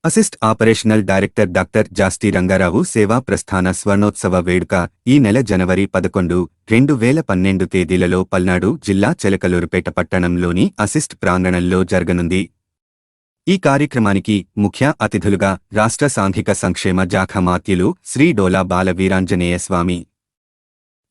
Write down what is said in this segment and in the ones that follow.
Assist operational director doctor Jasti Rangarao సేవా ప్రస్థాన స్వర్ణోత్సవ వేడుక ఈ నెల జనవరి 11, 2012 తేదీలలో పల్నాడు జిల్లా చిలకలూరిపేట పట్టణంలోని అసిస్ట్ ప్రాంగణంలో జరగనుంది. ఈ కార్యక్రమానికి ముఖ్య అతిథులుగా రాష్ట్ర సాంఘిక సంక్షేమ శాఖ మాత్యులు శ్రీ డోలా బాల వీరాంజనేయ స్వామి,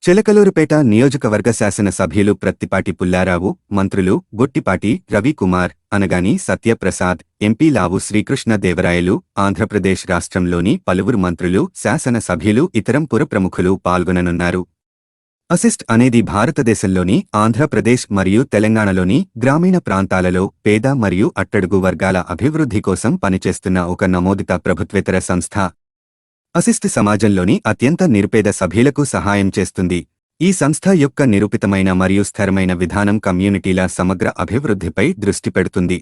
చిలకలూరిపేట నియోజకవర్గ శాసన సభ్యులు ప్రత్తిపాటి పుల్లారావు, మంత్రులు గొట్టిపాటి రవికుమార్, అనగాని సత్యప్రసాద్, ఎంపీ లావు శ్రీకృష్ణ దేవరాయలు, ఆంధ్రప్రదేశ్ రాష్ట్రంలోని పలువురు మంత్రులు, శాసన సభ్యులు, ఇతరం పుర ప్రముఖులు పాల్గొననున్నారు. అసిస్ట్ అనేది భారతదేశంలోని ఆంధ్రప్రదేశ్ మరియు తెలంగాణలోని గ్రామీణ ప్రాంతాలలో పేద మరియు అట్టడుగు వర్గాల అభివృద్ధి కోసం పనిచేస్తున్న ఒక నమోదిత ప్రభుత్వేతర సంస్థ. అసిస్ట్ సమాజంలోని అత్యంత నిరుపేద సభ్యులకు సహాయం చేస్తుంది. ఈ సంస్థ యొక్క నిరూపితమైన మరియు స్థిరమైన విధానం కమ్యూనిటీల సమగ్ర అభివృద్ధిపై దృష్టి పెడుతుంది.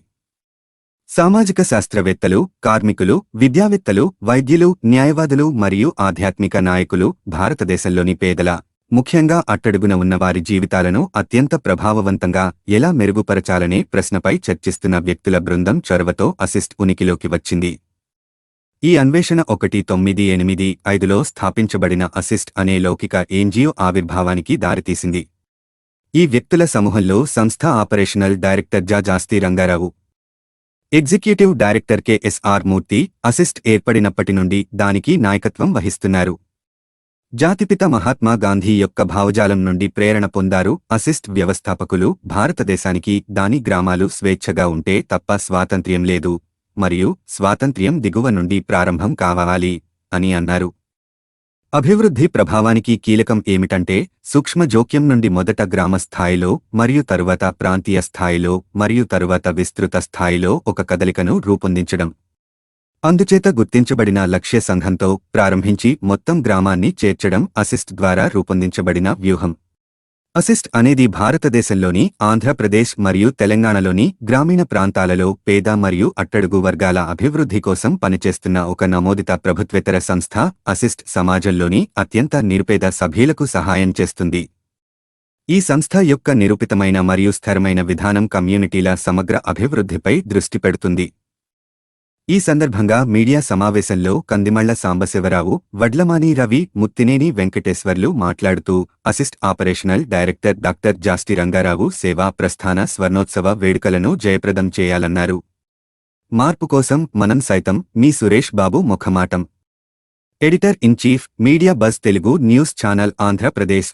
సామాజిక శాస్త్రవేత్తలు, కార్మికులు, విద్యావేత్తలు, వైద్యులు, న్యాయవాదులు మరియు ఆధ్యాత్మిక నాయకులు భారతదేశంలోని పేదల, ముఖ్యంగా అట్టడుగున ఉన్నవారి జీవితాలను అత్యంత ప్రభావవంతంగా ఎలా మెరుగుపరచాలనే ప్రశ్నపై చర్చిస్తున్న వ్యక్తుల బృందం చొరవతో అసిస్ట్ ఉనికిలోకి వచ్చింది. ఈ అన్వేషణ 1985లో స్థాపించబడిన అసిస్ట్ అనే లౌకిక ఎన్జిఓ ఆవిర్భావానికి దారితీసింది. ఈ వ్యక్తుల సమూహంలో సంస్థ ఆపరేషనల్ డైరెక్టర్ జాస్తి రంగారావు, ఎగ్జిక్యూటివ్ డైరెక్టర్ కెఎస్ఆర్ మూర్తి అసిస్ట్ ఏర్పడినప్పటి నుండి దానికి నాయకత్వం వహిస్తున్నారు. జాతిపిత మహాత్మా గాంధీ యొక్క భావజాలం నుండి ప్రేరణ పొందారు. అసిస్ట్ వ్యవస్థాపకులు భారతదేశానికి దాని గ్రామాలు స్వేచ్ఛగా ఉంటే తప్ప స్వాతంత్ర్యం లేదు మరియు స్వాతంత్ర్యం దిగువ నుండి ప్రారంభం కావాలి అని అన్నారు. అభివృద్ధి ప్రభావానికి కీలకం ఏమిటంటే సూక్ష్మ జోక్యం నుండి మొదట గ్రామ స్థాయిలో మరియు తరువాత ప్రాంతీయ స్థాయిలో మరియు తరువాత విస్తృత స్థాయిలో ఒక కదలికను రూపొందించడం. అందుచేత గుర్తించబడిన లక్ష్య సంఘంతో ప్రారంభించి మొత్తం గ్రామాన్ని చేర్చడం అసిస్ట్ ద్వారా రూపొందించబడిన వ్యూహం. అసిస్ట్ అనేది భారతదేశంలోని ఆంధ్రప్రదేశ్ మరియు తెలంగాణలోని గ్రామీణ ప్రాంతాలలో పేద మరియు అట్టడుగు వర్గాల అభివృద్ధి కోసం పనిచేస్తున్న ఒక నమోదిత ప్రభుత్వేతర సంస్థ. అసిస్ట్ సమాజంలోని అత్యంత నిరుపేద సభ్యులకు సహాయం చేస్తుంది. ఈ సంస్థ యొక్క నిరూపితమైన మరియు స్థిరమైన విధానం కమ్యూనిటీల సమగ్ర అభివృద్ధిపై దృష్టి పెడుతుంది. ఈ సందర్భంగా మీడియా సమావేశంలో కందిమళ్ల సాంబశివరావు, వడ్లమాని రవి, ముత్తినేని వెంకటేశ్వర్లు మాట్లాడుతూ assist operational director doctor Jasti Rangarao సేవా ప్రస్థాన స్వర్ణోత్సవ వేడుకలను జయప్రదం చేయాలన్నారు. మార్పు కోసం మనం సైతం మీ Suresh Babu ముఖమాటం. Editor in chief, media buzz Telugu news channel, Andhra Pradesh.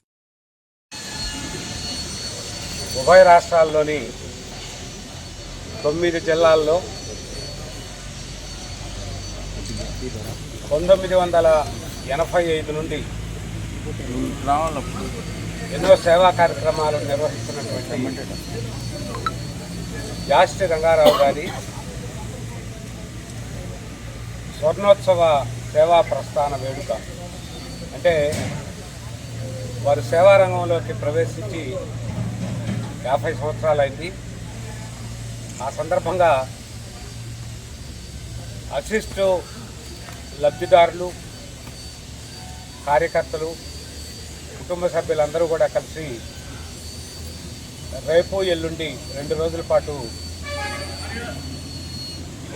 ఉభయ రాష్ట్రాల్లోని 9 జిల్లాల్లో 1985 నుండి ఎన్నో సేవా కార్యక్రమాలు నిర్వహిస్తున్నటువంటి జాస్టి రంగారావు గారి స్వర్ణోత్సవ సేవా ప్రస్థాన వేడుక. అంటే వారు సేవారంగంలోకి ప్రవేశించి 50 సంవత్సరాలైంది. ఆ సందర్భంగా అసిస్టు లబ్ధిదారులు, కార్యకర్తలు, కుటుంబ సభ్యులందరూ కూడా కలిసి రేపు ఎల్లుండి 2 రోజుల పాటు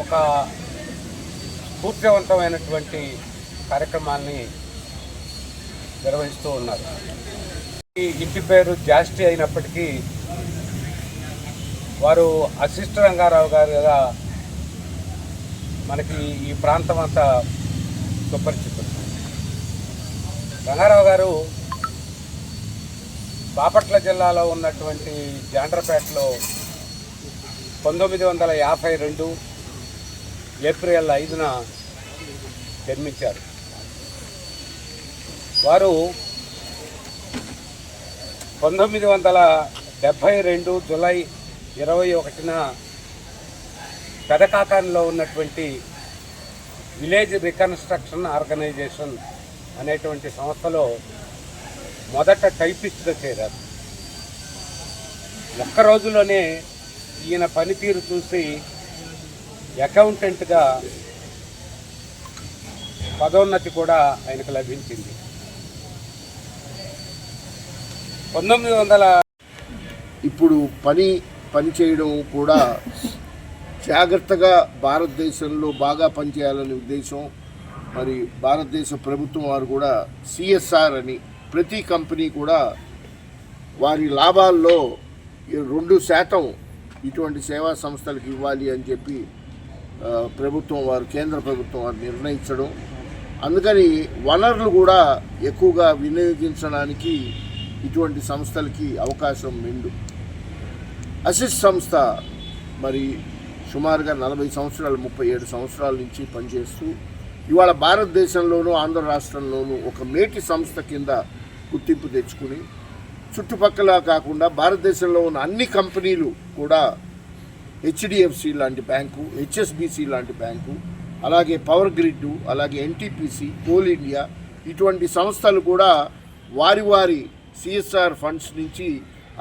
ఒక స్ఫూర్తివంతమైనటువంటి కార్యక్రమాన్ని నిర్వహిస్తూ ఉన్నారు. ఈ ఇంటి పేరు జాస్టి అయినప్పటికీ వారు అసిస్ట్ రంగారావు గారుగా మనకి ఈ ప్రాంతం అంతా సుపరిచితులు. రంగారావు గారు బాపట్ల జిల్లాలో ఉన్నటువంటి జాండ్రపేటలో 1952 ఏప్రిల్ 5న జన్మించారు. వారు 1972 జూలై 21న పెదకాకానిలో ఉన్నటువంటి విలేజ్ రికన్స్ట్రక్షన్ ఆర్గనైజేషన్ అనేటువంటి సంస్థలో మొదట టైపిస్ట్గా చేరారు. ఒక్క రోజులోనే ఈయన పనితీరు చూసి అకౌంటెంట్గా పదోన్నతి కూడా ఆయనకు లభించింది. 1900 ఇప్పుడు పని చేయడం కూడా జాగ్రత్తగా భారతదేశంలో బాగా పనిచేయాలనే ఉద్దేశం. మరి భారతదేశ ప్రభుత్వం వారు కూడా సిఎస్ఆర్ అని ప్రతి కంపెనీ కూడా వారి లాభాల్లో 2% ఇటువంటి సేవా సంస్థలకు ఇవ్వాలి అని చెప్పి ప్రభుత్వం వారు, కేంద్ర ప్రభుత్వం వారు నిర్ణయించడం. అందుకని వనరులు కూడా ఎక్కువగా వినియోగించడానికి ఇటువంటి సంస్థలకి అవకాశం మెండు. అసిస్ట్ సంస్థ మరి సుమారుగా 40 సంవత్సరాలు, 37 సంవత్సరాల నుంచి పనిచేస్తూ ఇవాళ భారతదేశంలోనూ ఆంధ్ర రాష్ట్రంలోనూ ఒక మేటి సంస్థ కింద గుర్తింపు తెచ్చుకుని చుట్టుపక్కల కాకుండా భారతదేశంలో ఉన్న అన్ని కంపెనీలు కూడా హెచ్డిఎఫ్సి లాంటి బ్యాంకు, హెచ్ఎస్బిసి లాంటి బ్యాంకు, అలాగే పవర్ గ్రిడ్, అలాగే ఎన్టీపీసీ, కోల్ ఇండియా ఇటువంటి సంస్థలు కూడా వారి వారి సిఎస్ఆర్ ఫండ్స్ నుంచి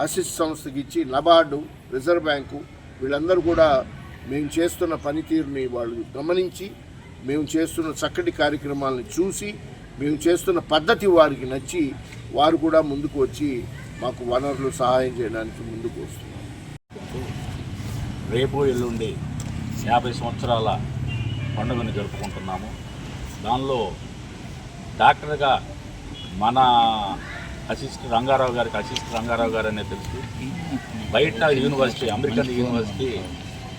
అసిస్ట్ సంస్థకి ఇచ్చి నబార్డు, రిజర్వ్ బ్యాంకు వీళ్ళందరూ కూడా మేము చేస్తున్న పనితీరుని వాళ్ళు గమనించి, మేము చేస్తున్న చక్కటి కార్యక్రమాలను చూసి, మేము చేస్తున్న పద్ధతి వారికి నచ్చి వారు కూడా ముందుకు వచ్చి మాకు వనరులు సహాయం చేయడానికి ముందుకు వస్తున్నారు. రేపు ఎల్లుండి 50 సంవత్సరాల పండుగను జరుపుకుంటున్నాము. దానిలో డాక్టర్గా మన అసిస్ట్ రంగారావు గారు అనే తెలుసు. బయట యూనివర్సిటీ, అమెరికన్ యూనివర్సిటీ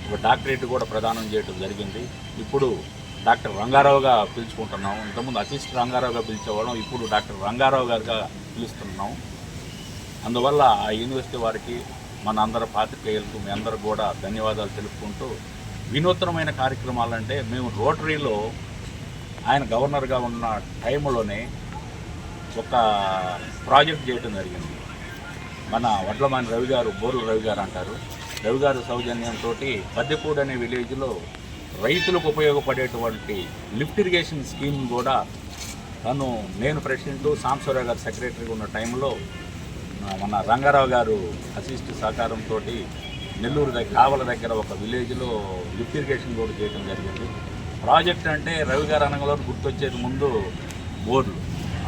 ఒక డాక్టరేట్ కూడా ప్రదానం చేయడం జరిగింది. ఇప్పుడు డాక్టర్ రంగారావుగా పిలుచుకుంటున్నాము. ఇంతకుముందు అసిస్ట్ రంగారావుగా పిలిచేవాళ్ళం, ఇప్పుడు డాక్టర్ రంగారావు గారుగా పిలుస్తున్నాము. అందువల్ల ఆ యూనివర్సిటీ వారికి, మన అందరి పాత్రికేయులకు మీ అందరూ కూడా ధన్యవాదాలు తెలుపుకుంటూ, వినూత్నమైన కార్యక్రమాలంటే మేము రోటరీలో ఆయన గవర్నర్గా ఉన్న టైంలోనే ఒక ప్రాజెక్ట్ చేయడం జరిగింది. మన వడ్లమాని రవి గారు, బోర్ల రవి గారు అంటారు, రవి గారు సౌజన్యంతో పద్దెపూడి అనే విలేజ్లో రైతులకు ఉపయోగపడేటువంటి లిఫ్ట్ ఇరిగేషన్ స్కీమ్ కూడా నేను ప్రెసిడెంట్, సాంబశివరావు గారు సెక్రటరీగా ఉన్న టైంలో మన రంగారావు గారు అసిస్ట్ సహకారంతో నెల్లూరు కావల దగ్గర ఒక విలేజ్లో లిఫ్ట్ ఇరిగేషన్ కూడా చేయడం జరిగింది. ప్రాజెక్ట్ అంటే రవి గారు అనగలో గుర్తొచ్చేది ముందు బోర్లు,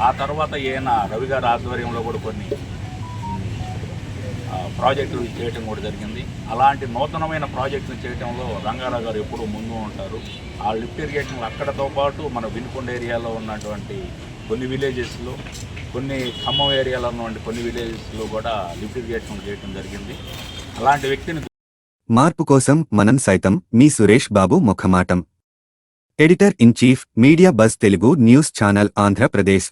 ఆ తర్వాత రవి గారి ఆధ్వర్యంలో కూడా కొన్ని ప్రాజెక్టులు చేయటం కూడా జరిగింది. అలాంటి నూతనమైన ప్రాజెక్టులు చేయడంలో రంగారావు గారు ఎప్పుడూ ముందు ఉంటారు. ఆ లిఫ్ట్ ఇరిగేషన్ అక్కడతో పాటు మన వినుకొండ ఏరియాలో ఉన్నటువంటి కొన్ని విలేజెస్లో, కొన్ని ఖమ్మం ఏరియాలో ఉన్నటువంటి కొన్ని విలేజెస్లో కూడా లిఫ్ట్ ఇరిగేషన్ చేయడం జరిగింది. అలాంటి వ్యక్తిని మార్పు కోసం మనం సైతం. మీ Suresh Babu ముఖమాటం. Editor in chief, media buzz Telugu news channel, Andhra Pradesh.